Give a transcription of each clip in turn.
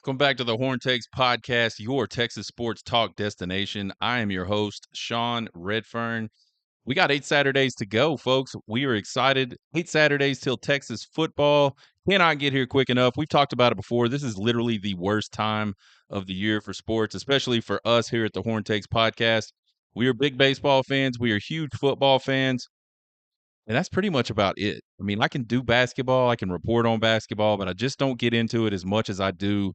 Welcome back to the Horn Takes podcast, your Texas sports talk destination. I am your host, Sean Redfern. We got 8 Saturdays to go, folks. We are excited. 8 Saturdays till Texas football. Cannot get here quick enough. We've talked about it before. This is literally the worst time of the year for sports, especially for us here at the Horn Takes podcast. We are big baseball fans. We are huge football fans. And that's pretty much about it. I mean, I can do basketball. I can report on basketball, but I just don't get into it as much as I do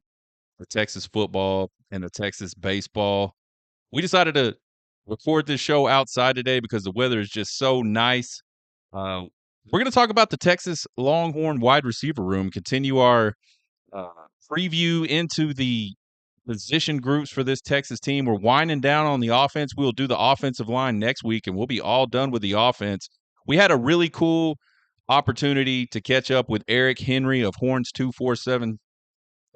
the Texas football and the Texas baseball. We decided to record this show outside today because the weather is just so nice. Uh, we're going to talk about the Texas Longhorn wide receiver room, continue our uh, preview into the position groups for this Texas team. We're winding down on the offense. We'll do the offensive line next week, and we'll be all done with the offense. We had a really cool opportunity to catch up with Eric Henry of Horns247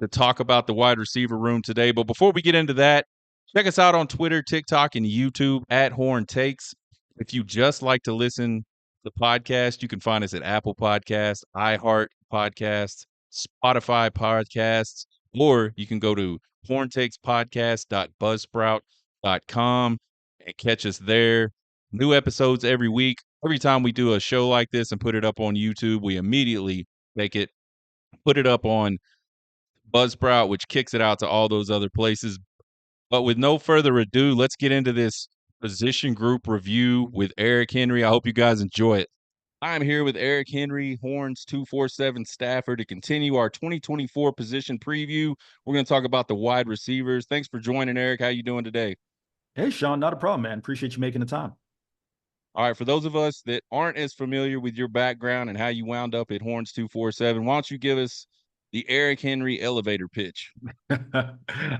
to talk about the wide receiver room today. But before we get into that, check us out on Twitter, TikTok, and YouTube at Horn Takes. If you just like to listen to the podcast, you can find us at Apple Podcasts, iHeart Podcasts, Spotify Podcasts, or you can go to horntakespodcast.buzzsprout.com and catch us there. New episodes every week. Every time we do a show like this and put it up on YouTube, we immediately make it, put it up on Buzzsprout, which kicks it out to all those other places. But with no further ado, let's get into this position group review with Eric Henry. I hope you guys enjoy it. I'm here with Eric Henry, Horns247 Staffer, to continue our 2024 position preview. We're going to talk about the wide receivers. Thanks for joining, Eric. How you doing today? Hey, Sean, not a problem, man. Appreciate you making the time. All right, for those of us that aren't as familiar with your background and how you wound up at Horns247, why don't you give us the Eric Henry elevator pitch?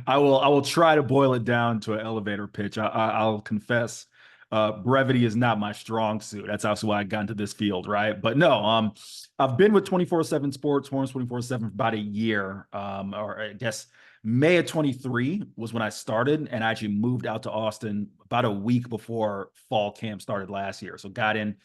I will try to boil it down to an elevator pitch. I'll confess, brevity is not my strong suit. That's also why I got into this field, right? But no, I've been with 24/7 Sports, Horns 24/7 for about a year. Or I guess May of 23 was when I started, and I actually moved out to Austin about a week before fall camp started last year. So got in,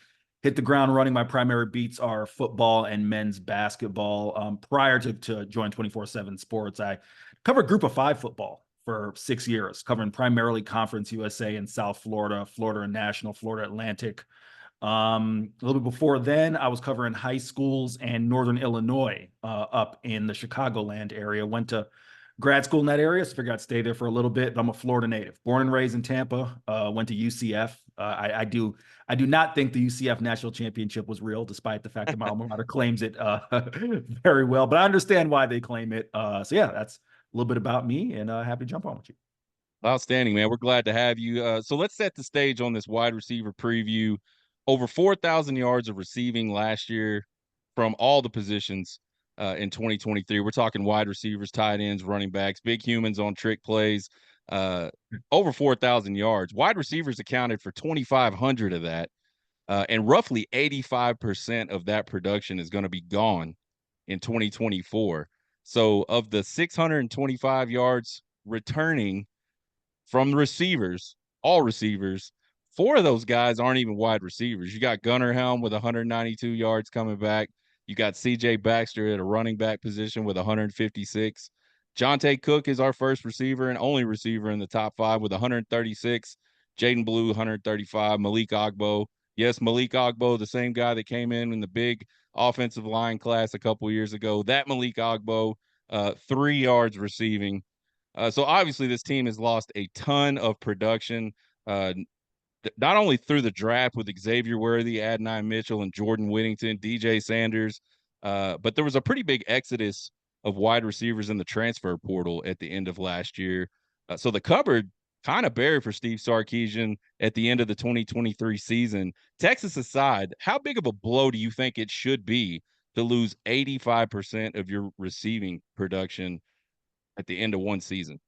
hit the ground running. My primary beats are football and men's basketball. Prior to join 24/7 Sports, I covered Group of Five football for 6 years, covering primarily Conference USA in South Florida, Florida and National, Florida Atlantic. A little bit before then, I was covering high schools and Northern Illinois up in the Chicagoland area. Went to grad school in that area, so figured I'd stay there for a little bit. But I'm a Florida native, born and raised in Tampa. Went to UCF. I do not think the UCF national championship was real, despite the fact that my alma mater claims it very well. But I understand why they claim it. So yeah, that's a little bit about me, and happy to jump on with you. Outstanding, man. We're glad to have you. So let's set the stage on this wide receiver preview. Over 4,000 yards of receiving last year from all the positions in 2023. We're talking wide receivers, tight ends, running backs, big humans on trick plays. Over 4,000 yards. Wide receivers accounted for 2,500 of that, and roughly 85% of that production is going to be gone in 2024. So of the 625 yards returning from the receivers, all receivers, four of those guys aren't even wide receivers. You got Gunnar Helm with 192 yards coming back. You got C.J. Baxter at a running back position with 156. Jonte Cook is our first receiver and only receiver in the top five with 136. Jaden Blue, 135. Malik Ogbo. Yes, Malik Ogbo, the same guy that came in the big offensive line class a couple years ago. That Malik Ogbo, 3 yards receiving. So obviously this team has lost a ton of production, not only through the draft with Xavier Worthy, Adonai Mitchell, and Jordan Whittington, DJ Sanders, but there was a pretty big exodus of wide receivers in the transfer portal at the end of last year. So the cupboard kind of bare for Steve Sarkisian at the end of the 2023 season. Texas aside, how big of a blow do you think it should be to lose 85% of your receiving production at the end of one season?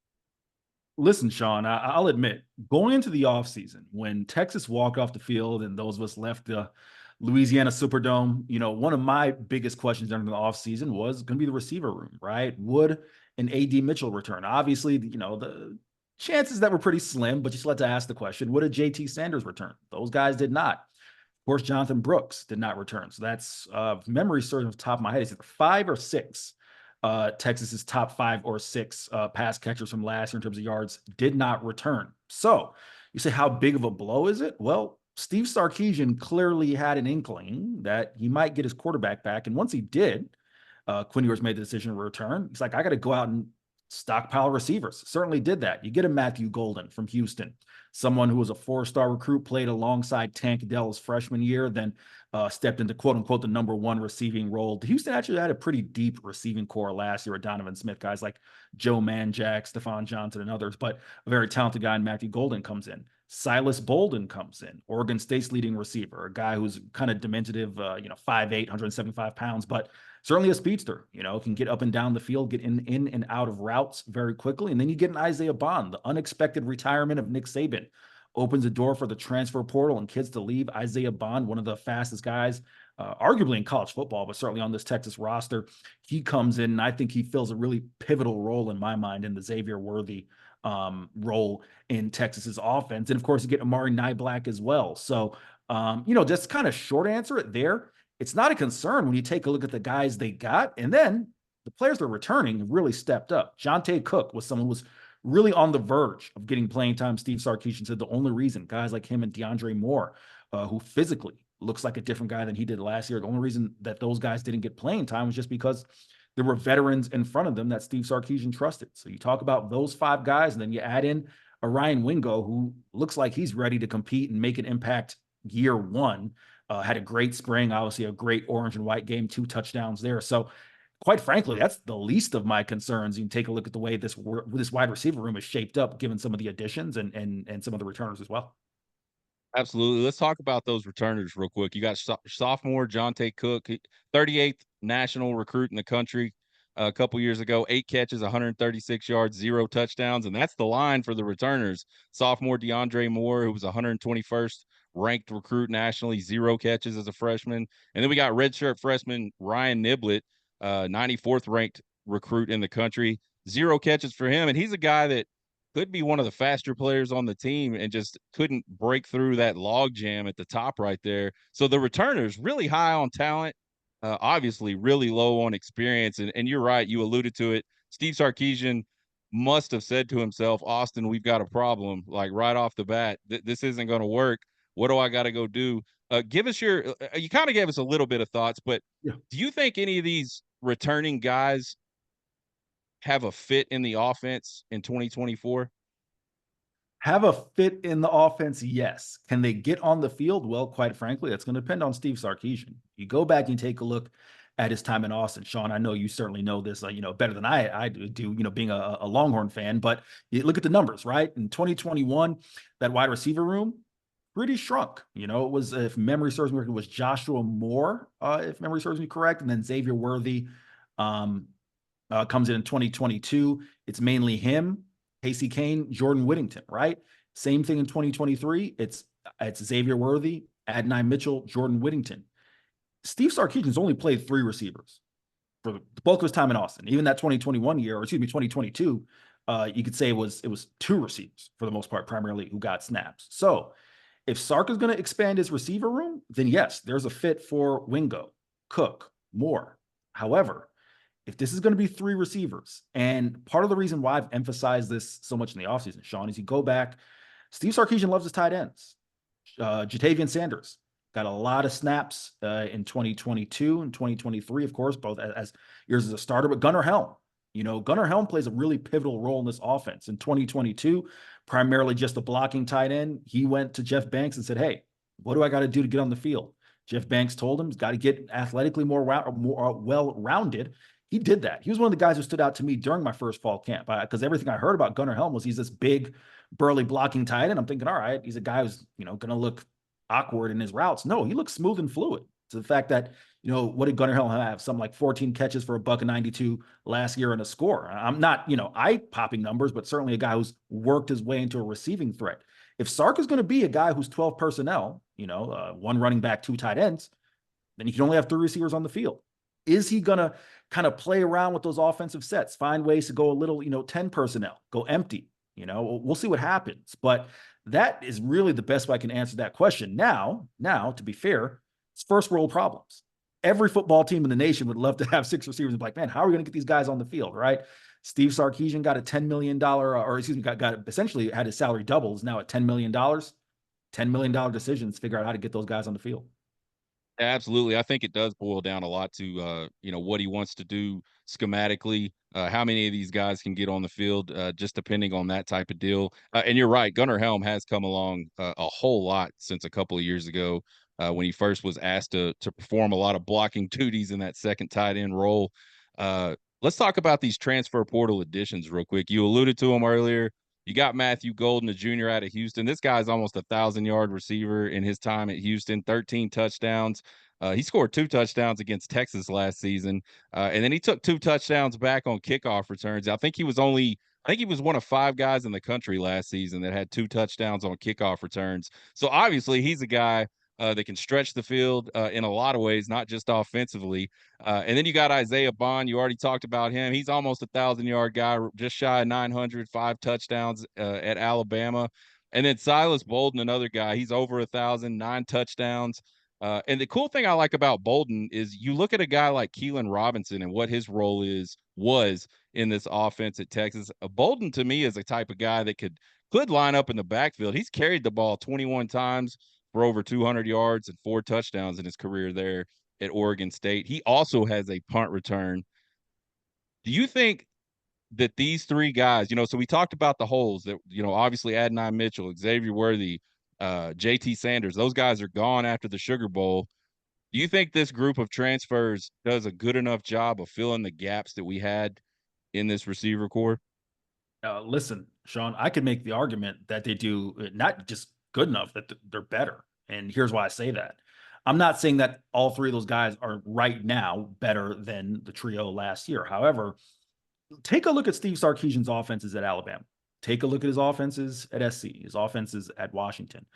Listen, Sean, I'll admit, going into the offseason, when Texas walked off the field and those of us left the Louisiana Superdome, one of my biggest questions during the offseason was going to be the receiver room, right? Would an A.D. Mitchell return? Obviously, the chances that were pretty slim, but you still had to ask the question, would a J.T. Sanders return? Those guys did not. Of course, Jonathan Brooks did not return. So that's memory serves off the top of my head. Is it 5 or 6 Texas's top 5 or 6 pass catchers from last year in terms of yards did not return. So you say, how big of a blow is it? Well, Steve Sarkisian clearly had an inkling that he might get his quarterback back. And once he did, Quinn Ewers made the decision to return. He's like, I got to go out and stockpile receivers. Certainly did that. You get a Matthew Golden from Houston, someone who was a 4-star recruit, played alongside Tank Dell his freshman year, then stepped into quote unquote the #1 receiving role. Houston actually had a pretty deep receiving core last year with Donovan Smith, guys like Joe Manjack, Stephon Johnson, and others, but a very talented guy in Matthew Golden comes in. Silas Bolden comes in, Oregon State's leading receiver, a guy who's kind of diminutive, 5'8", 175 pounds, but certainly a speedster, can get up and down the field, get in and out of routes very quickly. And then you get an Isaiah Bond. The unexpected retirement of Nick Saban opens a door for the transfer portal and kids to leave. Isaiah Bond, one of the fastest guys, arguably in college football, but certainly on this Texas roster, he comes in, and I think he fills a really pivotal role in my mind in the Xavier Worthy role in Texas's offense. And of course, you get Amari Niblack as well. So, just kind of short answer it there. It's not a concern when you take a look at the guys they got. And then the players they're returning have really stepped up. Jonte Cook was someone who was really on the verge of getting playing time. Steve Sarkisian said the only reason guys like him and DeAndre Moore, who physically looks like a different guy than he did last year, the only reason that those guys didn't get playing time was just because there were veterans in front of them that Steve Sarkisian trusted. So you talk about those 5 guys, and then you add in a Ryan Wingo, who looks like he's ready to compete and make an impact year one. Had a great spring, obviously a great orange and white game, 2 touchdowns there. So quite frankly, that's the least of my concerns. You can take a look at the way this wide receiver room is shaped up, given some of the additions and some of the returners as well. Absolutely. Let's talk about those returners real quick. You got sophomore Jonte Cook, 38th national recruit in the country a couple years ago, 8 catches, 136 yards, 0 touchdowns, and that's the line for the returners. Sophomore DeAndre Moore, who was 121st ranked recruit nationally, 0 catches as a freshman. And then we got redshirt freshman Ryan Niblett, 94th ranked recruit in the country, 0 catches for him. And he's a guy that could be one of the faster players on the team and just couldn't break through that log jam at the top right there. So the returners really high on talent, obviously really low on experience. And you're right, you alluded to it. Steve Sarkisian must have said to himself, Austin, we've got a problem, like right off the bat. This isn't going to work. What do I got to go do? Give us your you kind of gave us a little bit of thoughts, but Yeah. do you think any of these returning guys have a fit in the offense in 2024? Have a fit in the offense? Yes. Can they get on the field? Well, quite frankly, that's going to depend on Steve Sarkisian. You go back and take a look at his time in Austin. Sean, I know you certainly know this, better than I do, being a Longhorn fan, but you look at the numbers, right? In 2021, that wide receiver room pretty shrunk. It was, if memory serves me, it was Joshua Moore, if memory serves me correct, and then Xavier Worthy comes in 2022. It's mainly him, Casey Kane, Jordan Whittington, right? Same thing in 2023. It's Xavier Worthy, Adonai Mitchell, Jordan Whittington. Steve Sarkisian's only played 3 receivers for the bulk of his time in Austin. Even that 2021 year, or excuse me, 2022, you could say it was 2 receivers for the most part, primarily, who got snaps. So if Sark is going to expand his receiver room, then yes, there's a fit for Wingo, Cook, Moore. However, if this is going to be 3 receivers, and part of the reason why I've emphasized this so much in the offseason, Sean, is you go back, Steve Sarkisian loves his tight ends. Jatavian Sanders got a lot of snaps in 2022 and 2023, of course, both as years as a starter, but Gunnar Helm. Gunnar Helm plays a really pivotal role in this offense. In 2022, primarily just a blocking tight end, he went to Jeff Banks and said, hey, what do I got to do to get on the field? Jeff Banks told him he's got to get athletically more well-rounded. He did that. He was one of the guys who stood out to me during my first fall camp, because everything I heard about Gunnar Helm was he's this big, burly blocking tight end. I'm thinking, all right, he's a guy who's, going to look awkward in his routes. No, he looks smooth and fluid. To the fact that, what did Gunnar Helm have? Some like 14 catches for $192 last year and a score. I'm not, eye-popping numbers, but certainly a guy who's worked his way into a receiving threat. If Sark is going to be a guy who's 12 personnel, 1 running back, 2 tight ends, then he can only have 3 receivers on the field. Is he going to kind of play around with those offensive sets, find ways to go a little, 10 personnel, go empty? We'll see what happens. But that is really the best way I can answer that question. Now, to be fair, it's first world problems. every football team in the nation would love to have 6 receivers and be like, man, how are we going to get these guys on the field, right? Steve Sarkisian got a $10 million, or excuse me, got essentially had his salary doubles now at $10 million. $10 million decisions, figure out how to get those guys on the field. Absolutely. I think it does boil down a lot to what he wants to do schematically, how many of these guys can get on the field, just depending on that type of deal. And you're right, Gunnar Helm has come along a whole lot since a couple of years ago when he first was asked to perform a lot of blocking duties in that second tight end role. Let's talk about these transfer portal additions real quick. You alluded to them earlier. You got Matthew Golden, a junior out of Houston. This guy's almost 1,000-yard receiver in his time at Houston, 13 touchdowns. He scored 2 touchdowns against Texas last season, and then he took 2 touchdowns back on kickoff returns. I think he was one of 5 guys in the country last season that had 2 touchdowns on kickoff returns. So obviously he's a guy that can stretch the field in a lot of ways, not just offensively. And then you got Isaiah Bond. You already talked about him. He's almost 1,000-yard guy, just shy of 900, 5 touchdowns at Alabama. And then Silas Bolden, another guy. He's over 1,000, 9 touchdowns. And the cool thing I like about Bolden is you look at a guy like Keelan Robinson and what his role was in this offense at Texas. Bolden to me is a type of guy that could line up in the backfield. He's carried the ball 21 times for over 200 yards and 4 touchdowns in his career there at Oregon State. He also has a punt return. Do you think that these 3 guys, so we talked about the holes that, obviously Adonai Mitchell, Xavier Worthy, JT Sanders, those guys are gone after the Sugar Bowl. Do you think this group of transfers does a good enough job of filling the gaps that we had in this receiver core? Listen, Sean, I could make the argument that they do not just good enough, that they're better. And here's why I say that. I'm not saying that all 3 of those guys are right now better than the trio last year. However, take a look at Steve Sarkisian's offenses at Alabama. Take a look at his offenses at SC, his offenses at Washington.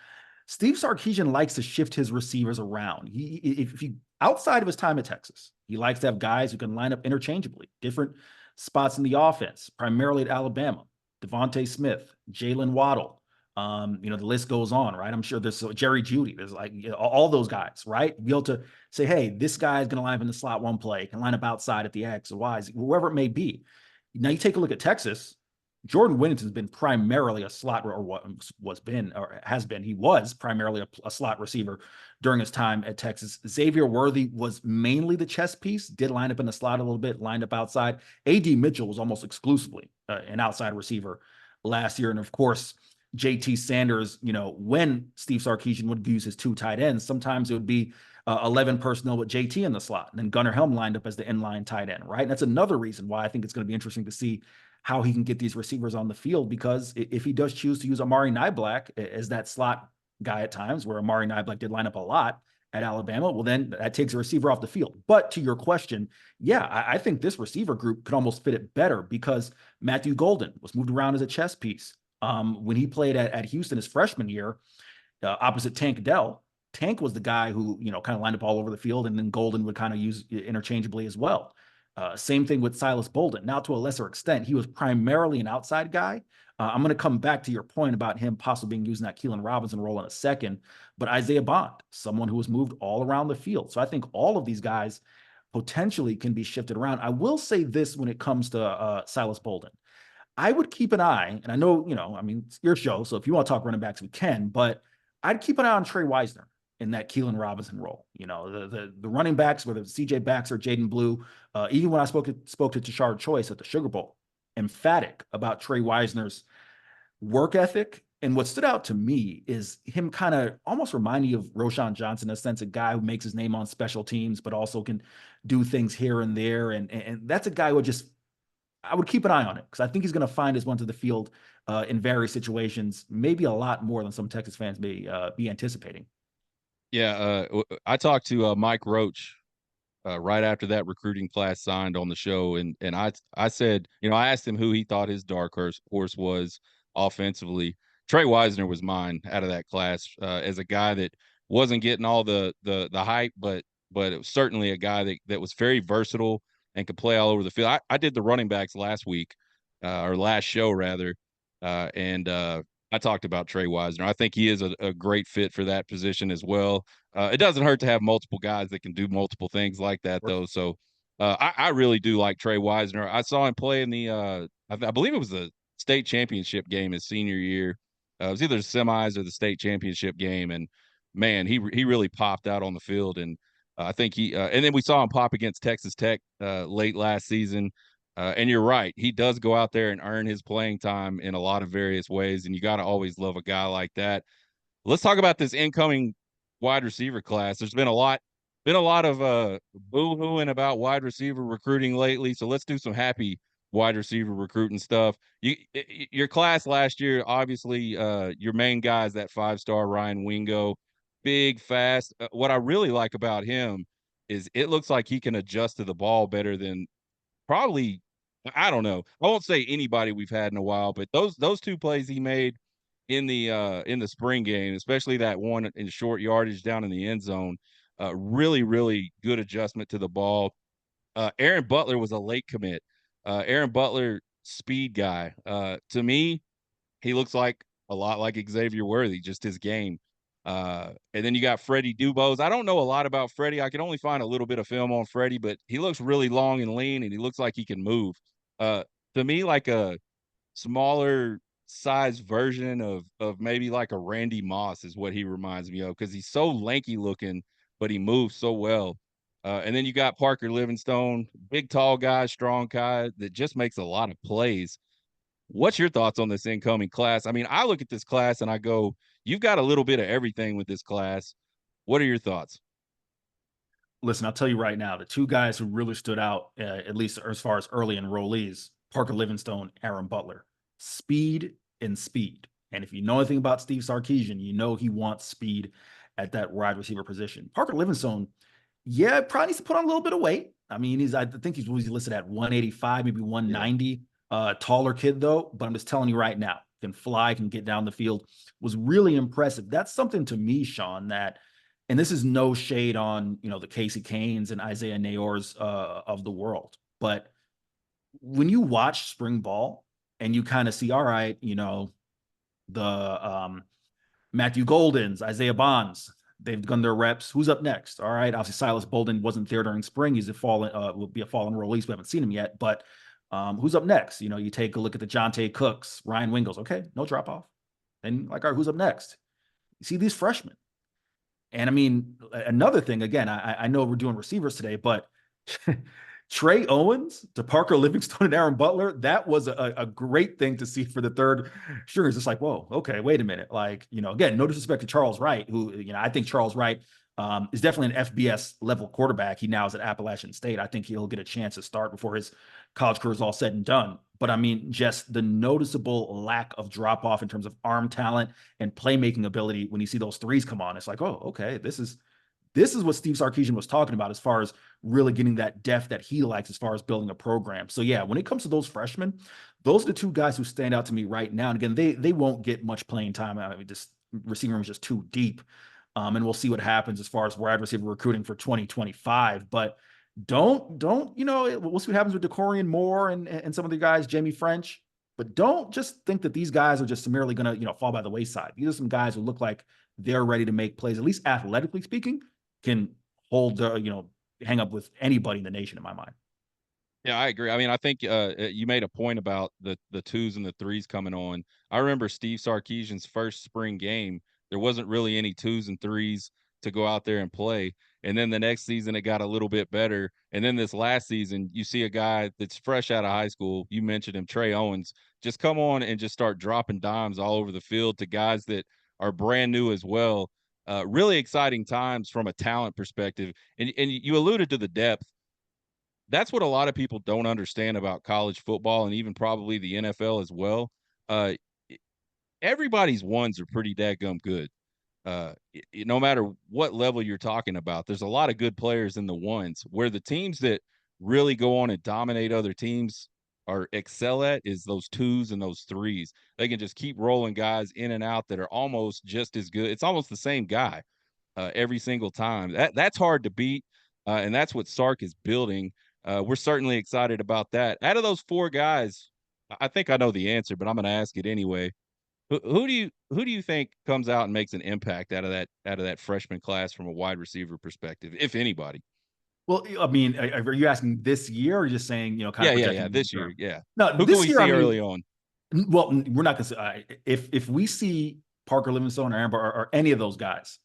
Steve Sarkisian likes to shift his receivers around. If he outside of his time at Texas, he likes to have guys who can line up interchangeably, different spots in the offense, primarily at Alabama. Devontae Smith, Jalen Waddle. The list goes on, right? I'm sure there's Jerry Jeudy. There's all those guys, right? Be able to say, hey, this guy is going to line up in the slot one play, can line up outside at the X or Y, wherever it may be. Now you take a look at Texas. Jordan Whittington's been primarily a slot, or what was been, or has been. He was primarily a slot receiver during his time at Texas. Xavier Worthy was mainly the chess piece, did line up in the slot a little bit, lined up outside. A.D. Mitchell was almost exclusively an outside receiver last year. And of course, JT Sanders, when Steve Sarkisian would use his 2 tight ends, sometimes it would be 11 personnel with JT in the slot. And then Gunnar Helm lined up as the inline tight end, right? And that's another reason why I think it's going to be interesting to see how he can get these receivers on the field, because if he does choose to use Amari Niblack as that slot guy at times, where Amari Niblack did line up a lot at Alabama, well, then that takes a receiver off the field. But to your question, yeah, I think this receiver group could almost fit it better, because Matthew Golden was moved around as a chess piece. When he played at Houston his freshman year, opposite Tank Dell, Tank was the guy who, kind of lined up all over the field, and then Golden would kind of use interchangeably as well. Same thing with Silas Bolden. Now, to a lesser extent, he was primarily an outside guy. I'm going to come back to your point about him possibly being used in that Keelan Robinson role in a second. But Isaiah Bond, someone who was moved all around the field. So I think all of these guys potentially can be shifted around. I will say this when it comes to Silas Bolden. I would keep an eye, and I know, it's your show, so if you want to talk running backs, we can, but I'd keep an eye on Trey Wisner in that Keelan Robinson role. The running backs, whether it's CJ Baxter, Jaden Blue, even when I spoke to Tashard Choice at the Sugar Bowl, emphatic about Trey Wisner's work ethic. And what stood out to me is him kind of almost reminding you of Roshan Johnson, in a sense, a guy who makes his name on special teams, but also can do things here and there. And that's a guy who I would keep an eye on it, because I think he's going to find his way to the field in various situations, maybe a lot more than some Texas fans may be anticipating. Yeah, I talked to Mike Roach right after that recruiting class signed on the show, and I said, I asked him who he thought his dark horse was offensively. Trey Wisner was mine out of that class as a guy that wasn't getting all the hype, but it was certainly a guy that was very versatile and could play all over the field. I did the running backs last week, or last show rather, and I talked about Trey Wisner. I think he is a great fit for that position as well. It doesn't hurt to have multiple guys that can do multiple things like that, though. So I really do like Trey Wisner. I saw him play in the, I believe it was the state championship game his senior year. It was either the semis or the state championship game, and man, he really popped out on the field. And I think and then we saw him pop against Texas Tech late last season. And you're right. He does go out there and earn his playing time in a lot of various ways. And you got to always love a guy like that. Let's talk about this incoming wide receiver class. There's been a lot of boo-hooing about wide receiver recruiting lately. So let's do some happy wide receiver recruiting stuff. Your class last year, obviously, your main guy is that 5-star Ryan Wingo, big, fast. What I really like about him is it looks like he can adjust to the ball better than probably, I don't know. I won't say anybody we've had in a while, but those two plays he made in the spring game, especially that one in short yardage down in the end zone, really really good adjustment to the ball. Aaron Butler was a late commit. Aaron Butler, speed guy. To me, he looks like a lot like Xavier Worthy, just his game. And then you got Freddie Dubose. I don't know a lot about Freddie. I can only find a little bit of film on Freddie, but he looks really long and lean, and he looks like he can move. Uh, to me, like a smaller size version of maybe like a Randy Moss is what he reminds me of because he's so lanky looking, but he moves so well. And then you got Parker Livingstone, big, tall guy, strong guy that just makes a lot of plays. What's your thoughts on this incoming class? I mean, I look at this class and I go, you've got a little bit of everything with this class. What are your thoughts? Listen, I'll tell you right now, the two guys who really stood out, at least as far as early enrollees, Parker Livingstone, Aaron Butler, speed and speed. And if you know anything about Steve Sarkisian, you know he wants speed at that wide receiver position. Parker Livingstone, yeah, probably needs to put on a little bit of weight. I mean, I think he's listed at 185, maybe Yeah. 190. Taller kid though, but I'm just telling you right now, can fly, can get down the field. Was really impressive. That's something to me, Sean, that and this is no shade on the Casey Canes and Isaiah Nayors of the world, but when you watch spring ball and you kind of see, all right, the Matthew Goldens, Isaiah Bonds, they've done their reps. Who's up next? All right, obviously Silas Bolden wasn't there during spring. He's a fallen will be a fallen release. We haven't seen him yet, but who's up next? You take a look at the Jonte Cooks, Ryan Wingles. Okay, no drop off. Then like, all right, who's up next? You see these freshmen. And I mean, another thing, again, I know we're doing receivers today, but Trey Owens to Parker Livingstone and Aaron Butler, that was a great thing to see for the third stringers. It's like, whoa, okay, wait a minute. Like, again, no disrespect to Charles Wright, who, I think Charles Wright is definitely an FBS level quarterback. He now is at Appalachian State. I think he'll get a chance to start before his college career is all said and done. But I mean, just the noticeable lack of drop off in terms of arm talent and playmaking ability when you see those threes come on. It's like, oh, okay, this is what Steve Sarkisian was talking about as far as really getting that depth that he likes as far as building a program. So yeah, when it comes to those freshmen, those are the two guys who stand out to me right now. And again, they won't get much playing time. I mean, this receiving room is just too deep. And we'll see what happens as far as wide receiver recruiting for 2025. But don't we'll see what happens with DeCorian Moore and some of the guys, Jamie French. But don't just think that these guys are just merely going to fall by the wayside. These are some guys who look like they're ready to make plays, at least athletically speaking, can hold hang up with anybody in the nation in my mind. Yeah, I agree. I mean, I think you made a point about the twos and the threes coming on. I remember Steve Sarkisian's first spring game. There wasn't really any twos and threes to go out there and play. And then the next season, it got a little bit better. And then this last season, you see a guy that's fresh out of high school. You mentioned him, Trey Owens, just come on and just start dropping dimes all over the field to guys that are brand new as well. Really exciting times from a talent perspective. And you alluded to the depth. That's what a lot of people don't understand about college football and even probably the NFL as well. Uh, Everybody's ones are pretty dadgum good. No matter what level you're talking about, there's a lot of good players in the ones. Where the teams that really go on and dominate other teams or excel at is those twos and those threes. They can just keep rolling guys in and out that are almost just as good. It's almost the same guy every single time. That's hard to beat, and that's what Sark is building. We're certainly excited about that. Out of those four guys, I think I know the answer, but I'm going to ask it anyway. Who do you think comes out and makes an impact out of that freshman class from a wide receiver perspective, if anybody? Well, I mean, are you asking this year or just saying, kind Yeah, of yeah, yeah. projecting long This year, term? yeah. No, Who can this we year, I see mean, early on? well, we're not going to say, if we see Parker Livingstone or Amber or any of those guys,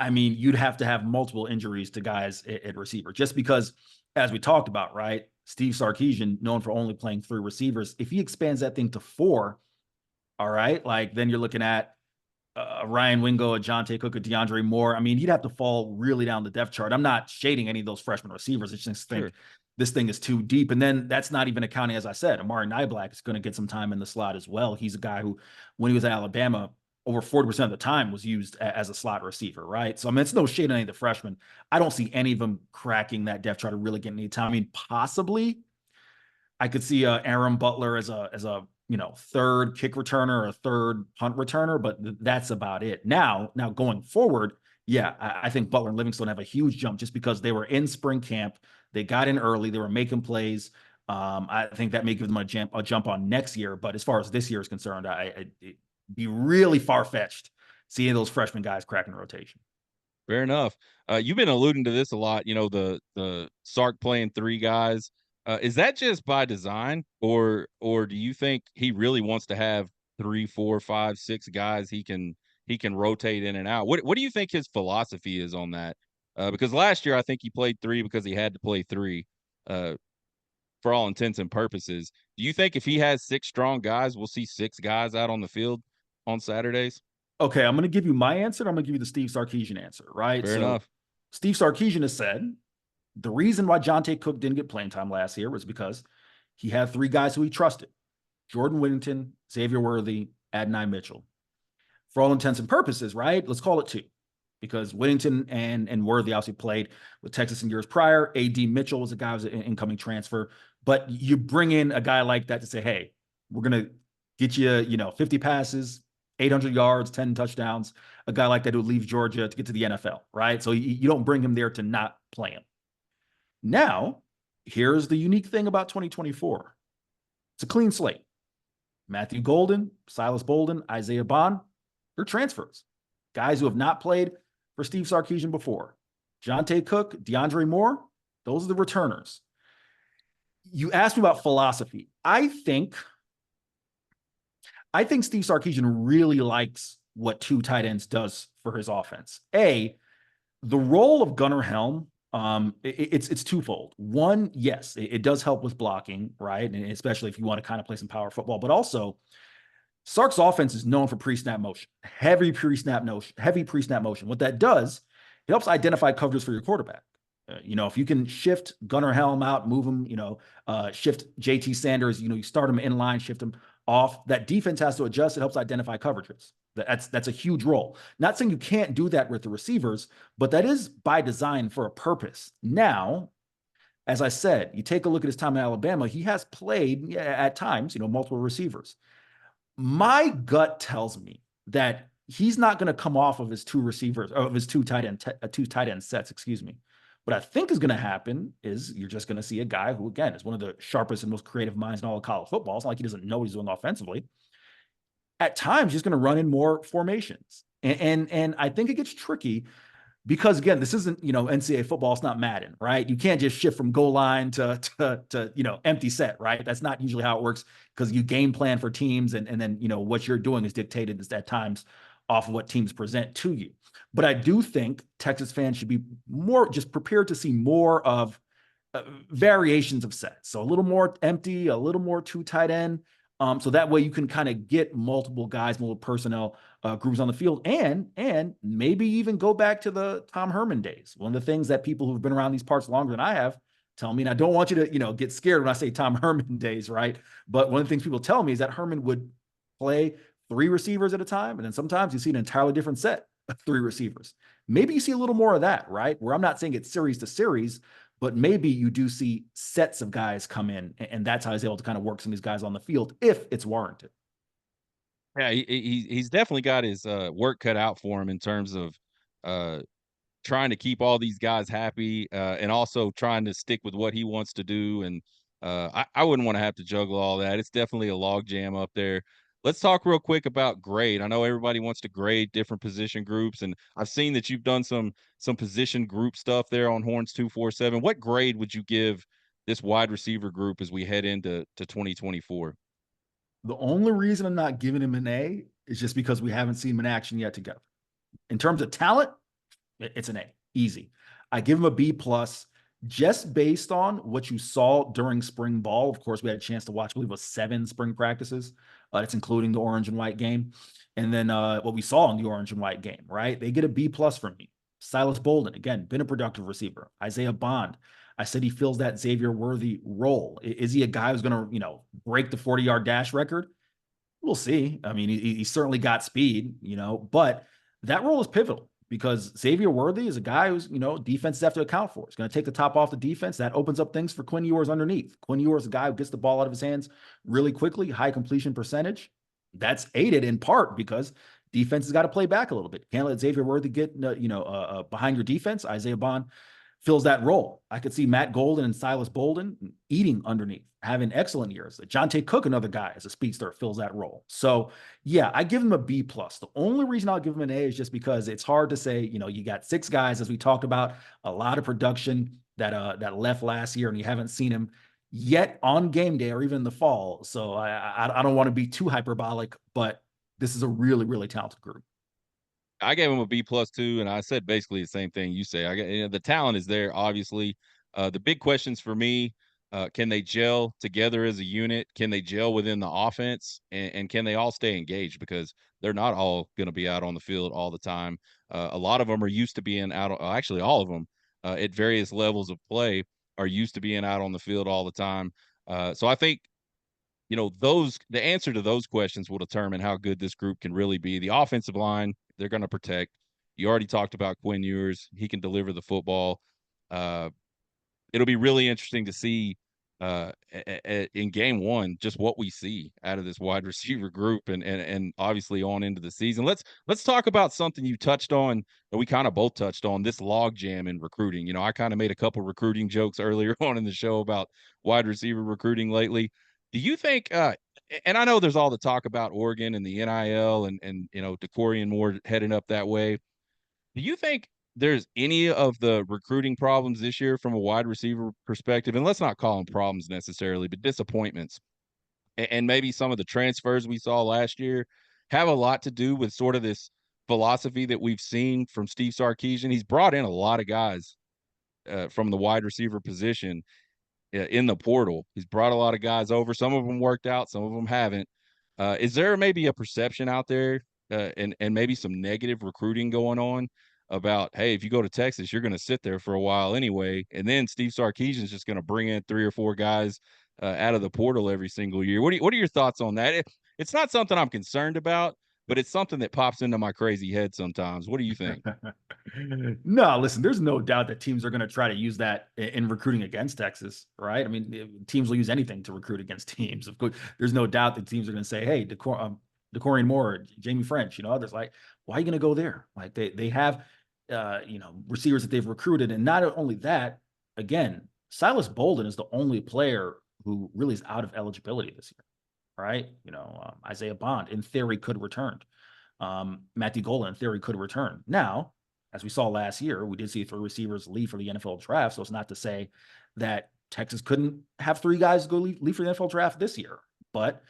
I mean, you'd have to have multiple injuries to guys at receiver just because, as we talked about, right? Steve Sarkisian, known for only playing 3 receivers, if he expands that thing to 4, all right, like then you're looking at Ryan Wingo, a Jonte Cook, a DeAndre Moore. I mean, he'd have to fall really down the depth chart. I'm not shading any of those freshman receivers. I just think Sure. this thing is too deep. And then that's not even accounting, as I said, Amari Niblack is going to get some time in the slot as well. He's a guy who, when he was at Alabama, over 40% of the time was used as a slot receiver, right? So, I mean, it's no shade on any of the freshmen. I don't see any of them cracking that depth chart or really getting any time. I mean, possibly I could see Aaron Butler as a third kick returner or a third punt returner, but that's about it. Now going forward, yeah, I think Butler and Livingston have a huge jump just because they were in spring camp, they got in early, they were making plays. I think that may give them a jump on next year, but as far as this year is concerned, it'd be really far fetched seeing those freshman guys cracking the rotation. Fair enough. You've been alluding to this a lot. The Sark playing 3 guys. Is that just by design, or do you think he really wants to have 3, 4, 5, 6 guys he can rotate in and out? What do you think his philosophy is on that? Because last year I think he played 3 because he had to play 3. Uh, for all intents and purposes. Do you think if he has 6 strong guys, we'll see 6 guys out on the field on Saturdays? Okay, I'm going to give you my answer. I'm going to give you the Steve Sarkisian answer, right? Fair So enough. Steve Sarkisian has said the reason why Jonte Cook didn't get playing time last year was because he had 3 guys who he trusted: Jordan Whittington, Xavier Worthy, Adonai Mitchell. For all intents and purposes, right? Let's call it 2, because Whittington and Worthy obviously played with Texas in years prior. A.D. Mitchell was a guy who was an incoming transfer. But you bring in a guy like that to say, hey, we're going to get you, 50 passes, 800 yards, 10 touchdowns, a guy like that who leaves Georgia to get to the NFL, right? So you don't bring him there to not play him. Now, here's the unique thing about 2024. It's a clean slate. Matthew Golden, Silas Bolden, Isaiah Bond, they're transfers. Guys who have not played for Steve Sarkisian before. Jonte Cook, DeAndre Moore, those are the returners. You asked me about philosophy. I think Steve Sarkisian really likes what 2 tight ends does for his offense. The role of Gunnar Helm, it's twofold. One, yes, it does help with blocking, right? And especially if you want to kind of play some power football, but also Sark's offense is known for pre-snap motion, heavy pre-snap motion. What that does, it helps identify coverages for your quarterback. If you can shift Gunnar Helm out, move him, shift JT Sanders, you start him in line, shift him off. That defense has to adjust. It helps identify coverages. That's a huge role. Not saying you can't do that with the receivers, but that is by design for a purpose. Now, as I said, you take a look at his time in Alabama, he has played at times, multiple receivers. My gut tells me that he's not going to come off of his 2 receivers, of his 2 tight end sets, excuse me. What I think is going to happen is you're just going to see a guy who, again, is one of the sharpest and most creative minds in all of college football. It's not like he doesn't know what he's doing offensively. At times, he's going to run in more formations, and I think it gets tricky because, again, this isn't NCAA football. It's not Madden, right? You can't just shift from goal line to empty set, right? That's not usually how it works, because you game plan for teams, and then what you're doing is dictated at times off of what teams present to you. But I do think Texas fans should be more just prepared to see more of variations of sets. So a little more empty, a little more 2 tight end. So that way you can kind of get multiple guys, multiple personnel groups on the field, and maybe even go back to the Tom Herman days. One of the things that people who've been around these parts longer than I have tell me, and I don't want you to get scared when I say Tom Herman days, right? But one of the things people tell me is that Herman would play 3 receivers at a time, and then sometimes you see an entirely different set of 3 receivers. Maybe you see a little more of that, right? Where I'm not saying it's series to series, but maybe you do see sets of guys come in, and that's how he's able to kind of work some of these guys on the field if it's warranted. Yeah, he's definitely got his work cut out for him in terms of uh, trying to keep all these guys happy, and also trying to stick with what he wants to do. And I wouldn't want to have to juggle all that. It's definitely a log jam up there. let's talk real quick about grade. I know everybody wants to grade different position groups, and I've seen that you've done some position group stuff there on Horns 247. What grade would you give this wide receiver group as we head into 2024? The only reason I'm not giving him an A is just because we haven't seen him in action yet together. In terms of talent, it's an A, easy. I give him a B plus just based on what you saw during spring ball. Of course, we had a chance to watch, I believe it was 7 spring practices. That's including the orange and white game. And then what we saw in the orange and white game, right? They get a B plus from me. Silas Bolden, again, been a productive receiver. Isaiah Bond, I said he fills that Xavier Worthy role. Is he a guy who's going to, break the 40-yard dash record? We'll see. I mean, he certainly got speed, but that role is pivotal because Xavier Worthy is a guy who's, defenses have to account for. He's going to take the top off the defense. That opens up things for Quinn Ewers underneath. Quinn Ewers is a guy who gets the ball out of his hands really quickly, high completion percentage. That's aided in part because defense has got to play back a little bit. Can't let Xavier Worthy get, behind your defense. Isaiah Bond fills that role. I could see Matt Golden and Silas Bolden eating underneath, having excellent years. Jonte Cook, another guy as a speedster, fills that role. So yeah, I give him a B plus. The only reason I'll give him an A is just because it's hard to say, you got 6 guys, as we talked about, a lot of production that left last year, and you haven't seen him yet on game day or even in the fall. So I don't want to be too hyperbolic, but this is a really, really talented group. I gave him a B plus too, and I said basically the same thing you say. The talent is there, obviously. The big questions for me: can they gel together as a unit? Can they gel within the offense? And can they all stay engaged? Because they're not all going to be out on the field all the time. A lot of them are used to being out. Actually, all of them at various levels of play are used to being out on the field all the time. So I think the answer to those questions will determine how good this group can really be. The offensive line, they're going to protect. You already talked about Quinn Ewers. He can deliver the football. Uh, it'll be really interesting to see in game one just what we see out of this wide receiver group and obviously on into the season. Let's talk about something you touched on that we kind of both touched on, this log jam in recruiting. I kind of made a couple recruiting jokes earlier on in the show about wide receiver recruiting lately. Do you think and I know there's all the talk about Oregon and the NIL and DeCorian Moore heading up that way. Do you think there's any of the recruiting problems this year from a wide receiver perspective, and let's not call them problems necessarily, but disappointments, and maybe some of the transfers we saw last year have a lot to do with sort of this philosophy that we've seen from Steve Sarkisian? He's brought in a lot of guys from the wide receiver position in the portal. He's brought a lot of guys over. Some of them worked out, some of them haven't. Is there maybe a perception out there and maybe some negative recruiting going on about, hey, if you go to Texas, you're going to sit there for a while anyway, and then Steve Sarkisian's just going to bring in 3 or 4 guys out of the portal every single year? What are your thoughts on that? It's not something I'm concerned about, but it's something that pops into my crazy head sometimes. What do you think? No, listen, there's no doubt that teams are going to try to use that in recruiting against Texas, right? I mean, teams will use anything to recruit against teams. Of course, there's no doubt that teams are going to say, hey, DeCorian Moore, Jamie French, others, like, why are you going to go there? Like they have, receivers that they've recruited. And not only that, again, Silas Bolden is the only player who really is out of eligibility this year, right? Isaiah Bond, in theory, could return. Matthew Golden, in theory, could return. Now, as we saw last year, we did see 3 receivers leave for the NFL draft. So it's not to say that Texas couldn't have 3 guys go leave for the NFL draft this year. But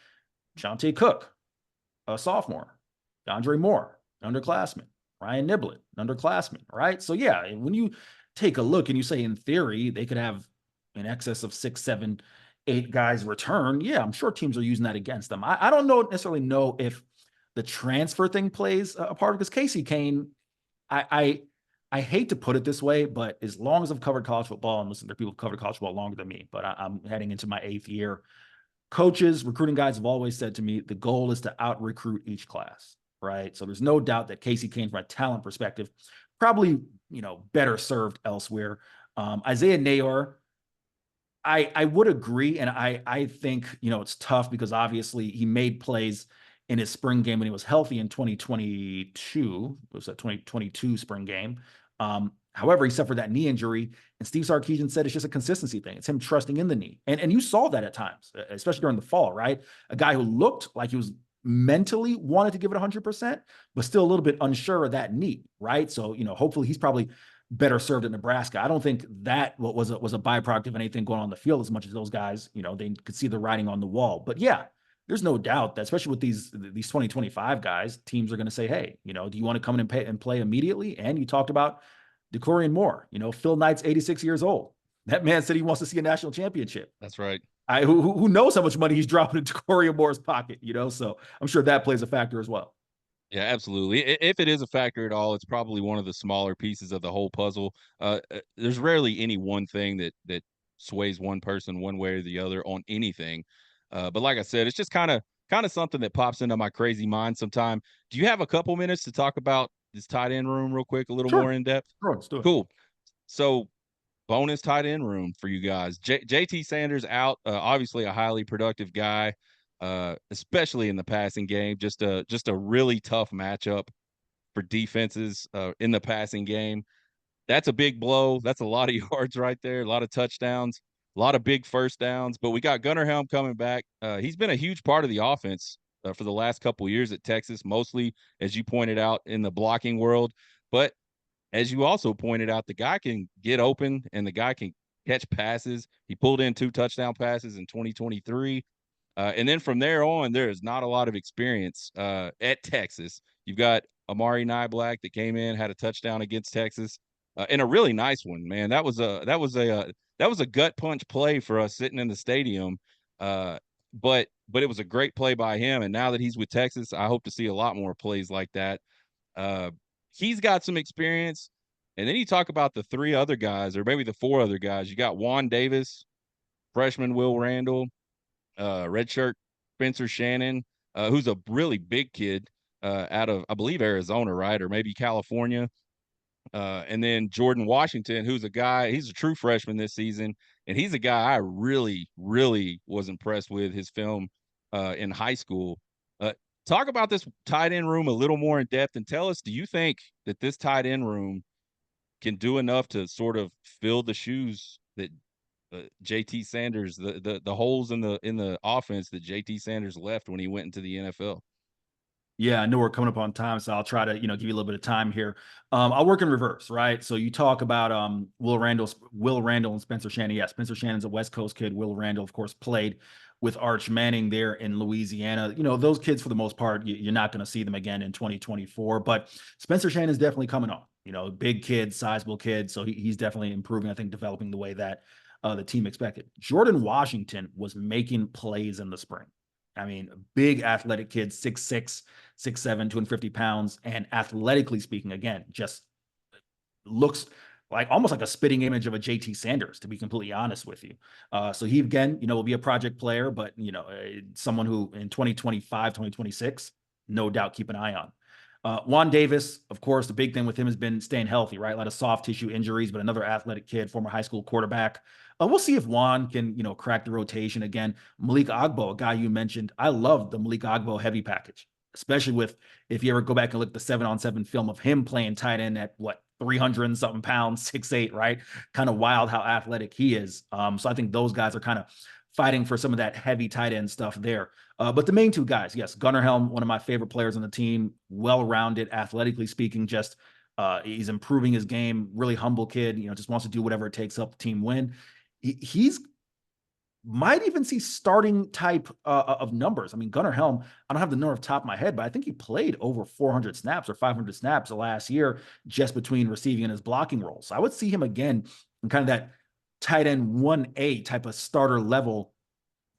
Jonte Cook, a sophomore, DeAndre Moore, underclassman, Ryan Niblett, underclassman, right? So yeah, when you take a look and you say in theory they could have in excess of 6, 7, 8 guys return, yeah, I'm sure teams are using that against them. I don't necessarily know if the transfer thing plays a part of it, because Casey Kane, I hate to put it this way, but as long as I've covered college football, and listen, there are people who covered college football longer than me, but I'm heading into my 8th year. Coaches, recruiting guys have always said to me, the goal is to out recruit each class, right? So there's no doubt that Casey Kane, from a talent perspective, probably, better served elsewhere. Isaiah Nayor, I would agree. And I think, it's tough because obviously he made plays in his spring game when he was healthy in 2022. It was a 2022 spring game. However, he suffered that knee injury, and Steve Sarkisian said it's just a consistency thing. It's him trusting in the knee. And you saw that at times, especially during the fall, right? A guy who looked like he was mentally wanted to give it 100%, but still a little bit unsure of that need, right? So, hopefully he's probably better served at Nebraska. I don't think that was a byproduct of anything going on the field as much as those guys, they could see the writing on the wall. But yeah, there's no doubt that especially with these 2025 guys, teams are going to say, hey, do you want to come in and play immediately? And you talked about DeCorian Moore, Phil Knight's 86 years old. That man said he wants to see a national championship. That's right. Who knows how much money he's dropping into Corey Moore's pocket, So I'm sure that plays a factor as well. Yeah, absolutely. If it is a factor at all, it's probably one of the smaller pieces of the whole puzzle. There's rarely any one thing that sways one person one way or the other on anything. But like I said, it's just kind of something that pops into my crazy mind sometime. Do you have a couple minutes to talk about this tight end room real quick, a little more Sure. in depth? Sure, let's do it. Cool. So bonus tight end room for you guys. JT Sanders out, obviously a highly productive guy, especially in the passing game. Just a really tough matchup for defenses in the passing game. That's a big blow. That's a lot of yards right there, a lot of touchdowns, a lot of big first downs. But we got Gunnar Helm coming back. He's been a huge part of the offense for the last couple of years at Texas, mostly, as you pointed out, in the blocking world. But as you also pointed out, the guy can get open and the guy can catch passes. He pulled in 2 touchdown passes in 2023. And then from there on, there is not a lot of experience at Texas. You've got Amari Niblack that came in, had a touchdown against Texas, and a really nice one, man. That was a gut punch play for us sitting in the stadium. But it was a great play by him. And now that he's with Texas, I hope to see a lot more plays like that. Uh, he's got some experience. And then you talk about the 3 other guys, or maybe the 4 other guys. You got Juan Davis, freshman Will Randall, redshirt Spencer Shannon, who's a really big kid out of, I believe, Arizona, right? Or maybe California. And then Jordan Washington, who's a guy, he's a true freshman this season. And he's a guy I really, really was impressed with his film in high school. Talk about this tight end room a little more in depth and tell us, do you think that this tight end room can do enough to sort of fill the shoes that JT Sanders, the holes in the offense that JT Sanders left when he went into the NFL? Yeah, I know we're coming up on time, so I'll try to, give you a little bit of time here. I'll work in reverse, right? So you talk about Will Randall and Spencer Shannon. Yeah, Spencer Shannon's a West Coast kid. Will Randall, of course, played with Arch Manning there in Louisiana. Those kids, for the most part, you're not going to see them again in 2024. But Spencer Shannon's definitely coming on. Big kid, sizable kid. So he's definitely improving, I think, developing the way that the team expected. Jordan Washington was making plays in the spring. I mean, big athletic kid, 6'6", 6'7", 250 pounds. And athletically speaking, again, just looks like almost like a spitting image of a JT Sanders, to be completely honest with you. So he, again, will be a project player, but, someone who in 2025, 2026, no doubt keep an eye on. Juan Davis, of course, the big thing with him has been staying healthy, right? A lot of soft tissue injuries, but another athletic kid, former high school quarterback. We'll see if Juan can, crack the rotation again. Malik Agbo, a guy you mentioned, I love the Malik Agbo heavy package, especially with, if you ever go back and look at the 7-on-7 film of him playing tight end at 300 and something pounds, 6'8", right? Kind of wild how athletic he is. So I think those guys are kind of fighting for some of that heavy tight end stuff there. But the main 2 guys, yes, Gunnar Helm, one of my favorite players on the team, well-rounded, athletically speaking, just he's improving his game, really humble kid, just wants to do whatever it takes to help the team win. He's might even see starting type of numbers. I mean, Gunnar Helm, I don't have the number off the top of my head, but I think he played over 400 snaps or 500 snaps the last year just between receiving and his blocking role. So I would see him again in kind of that tight end 1A type of starter level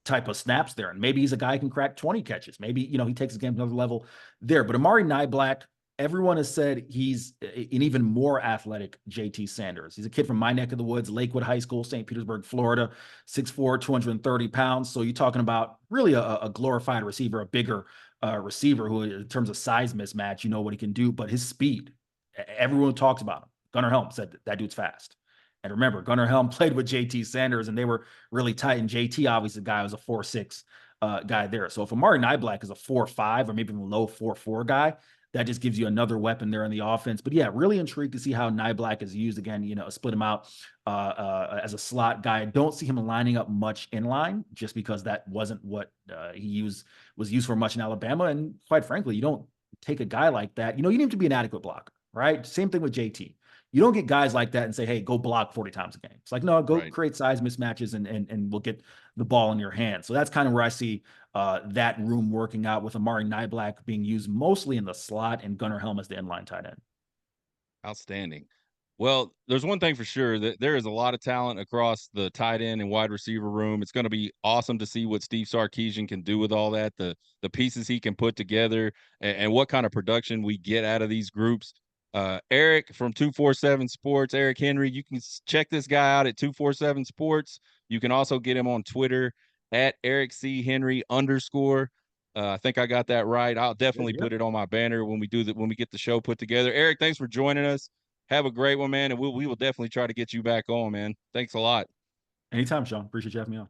type of snaps there. And maybe he's a guy who can crack 20 catches. Maybe, he takes his game to another level there. But Amari Niblack, everyone has said he's an even more athletic JT Sanders. He's a kid from my neck of the woods, Lakewood High School, St. Petersburg, Florida, 6'4", 230 pounds. So you're talking about really a glorified receiver, a bigger receiver who, in terms of size mismatch, what he can do, but his speed, everyone talks about him. Gunnar Helm said that dude's fast. And remember, Gunnar Helm played with JT Sanders, and they were really tight. And JT, obviously, the guy was a 4'6" guy there. So if Amari Niblack is a 4'5" or maybe even low 4'4" guy, that just gives you another weapon there in the offense. But yeah, really intrigued to see how Nyblack is used again. Split him out as a slot guy. I don't see him lining up much in line just because that wasn't what was used for much in Alabama. And quite frankly, you don't take a guy like that. You need to be an adequate blocker, right? Same thing with JT. You don't get guys like that and say, hey, go block 40 times a game. It's like, no, go create size mismatches and we'll get the ball in your hand. So that's kind of where I see that room working out, with Amari Nyblack being used mostly in the slot and Gunnar Helm as the inline tight end. Outstanding. Well, there's one thing for sure, that there is a lot of talent across the tight end and wide receiver room. It's going to be awesome to see what Steve Sarkisian can do with all that, the pieces he can put together, and what kind of production we get out of these groups. Eric from 247 Sports, Eric Henry, you can check this guy out at 247 Sports. You can also get him on Twitter at Eric C. Henry _. I think I got that right. I'll definitely put it on my banner when we get the show put together. Eric, thanks for joining us. Have a great one, man, and we will definitely try to get you back on, man. Thanks a lot. Anytime, Sean. Appreciate you having me on.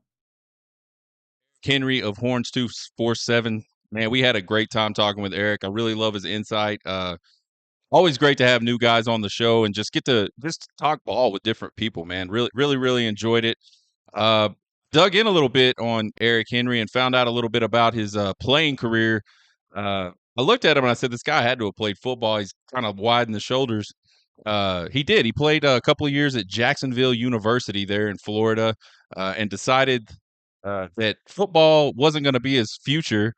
Henry of Horns247. Man, we had a great time talking with Eric. I really love his insight. Always great to have new guys on the show and just get to talk ball with different people, man. Really enjoyed it. Dug in a little bit on Eric Henry and found out a little bit about his playing career. I looked at him and I said, this guy had to have played football. He's kind of wide in the shoulders. He did. He played a couple of years at Jacksonville University there in Florida, and decided that football wasn't going to be his future.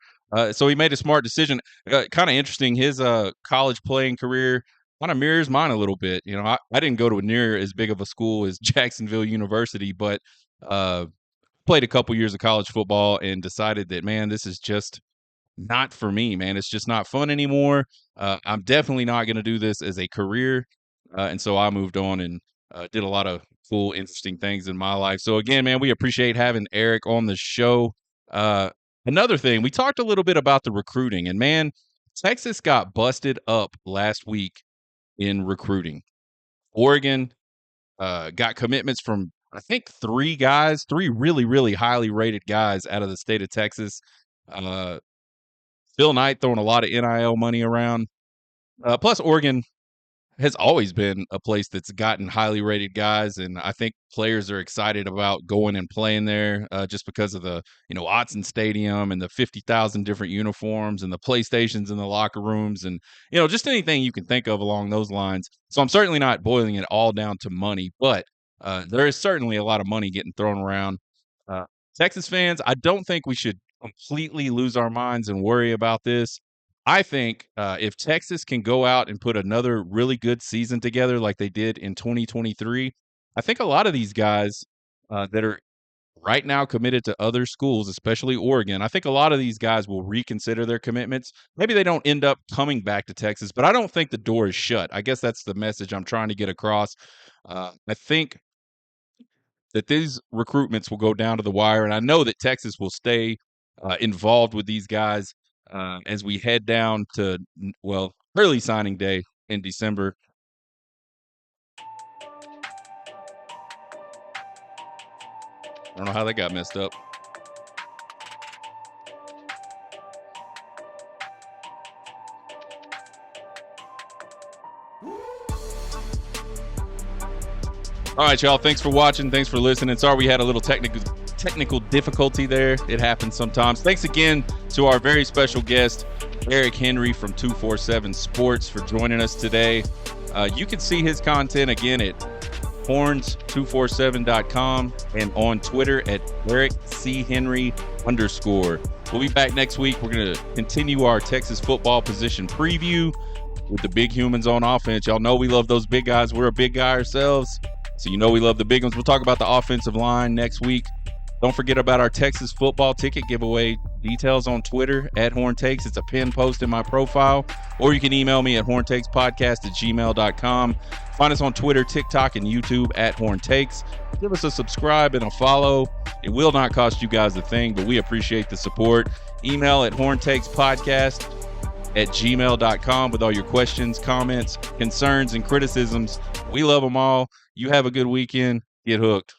So he made a smart decision. Kind of interesting. His college playing career kind of mirrors mine a little bit. I didn't go to near as big of a school as Jacksonville University, but played a couple years of college football and decided that, man, this is just not for me, man. It's just not fun anymore. I'm definitely not going to do this as a career. And so I moved on and did a lot of cool, interesting things in my life. So again, man, we appreciate having Eric on the show. Another thing, we talked a little bit about the recruiting, and man, Texas got busted up last week in recruiting. Oregon got commitments from, I think, three really highly rated guys out of the state of Texas. Phil Knight throwing a lot of NIL money around. Plus, Oregon has always been a place that's gotten highly rated guys, and I think players are excited about going and playing there just because of the Autzen Stadium and the 50,000 different uniforms and the PlayStations in the locker rooms, and just anything you can think of along those lines. So I'm certainly not boiling it all down to money, but there is certainly a lot of money getting thrown around. Texas fans, I don't think we should completely lose our minds and worry about this. I think if Texas can go out and put another really good season together like they did in 2023, I think a lot of these guys that are right now committed to other schools, especially Oregon, I think a lot of these guys will reconsider their commitments. Maybe they don't end up coming back to Texas, but I don't think the door is shut. I guess that's the message I'm trying to get across. I think that these recruitments will go down to the wire, and I know that Texas will stay involved with these guys as we head down to, early signing day in December. I don't know how that got messed up. All right, y'all. Thanks for watching. Thanks for listening. Sorry we had a little technical difficulty there. It happens sometimes. Thanks again to our very special guest, Eric Henry from 247 Sports, for joining us today. You can see his content again at horns247.com and on Twitter at Eric C. Henry _. We'll be back next week. We're going to continue our Texas football position preview with the big humans on offense. Y'all know we love those big guys. We're a big guy ourselves, so we love the big ones. We'll talk about the offensive line next week. Don't forget about our Texas football ticket giveaway. Details on Twitter at Horn Takes. It's a pinned post in my profile. Or you can email me at horntakespodcast@gmail.com. Find us on Twitter, TikTok, and YouTube at Horn Takes. Give us a subscribe and a follow. It will not cost you guys a thing, but we appreciate the support. Email at horntakespodcast@gmail.com with all your questions, comments, concerns, and criticisms. We love them all. You have a good weekend. Get hooked.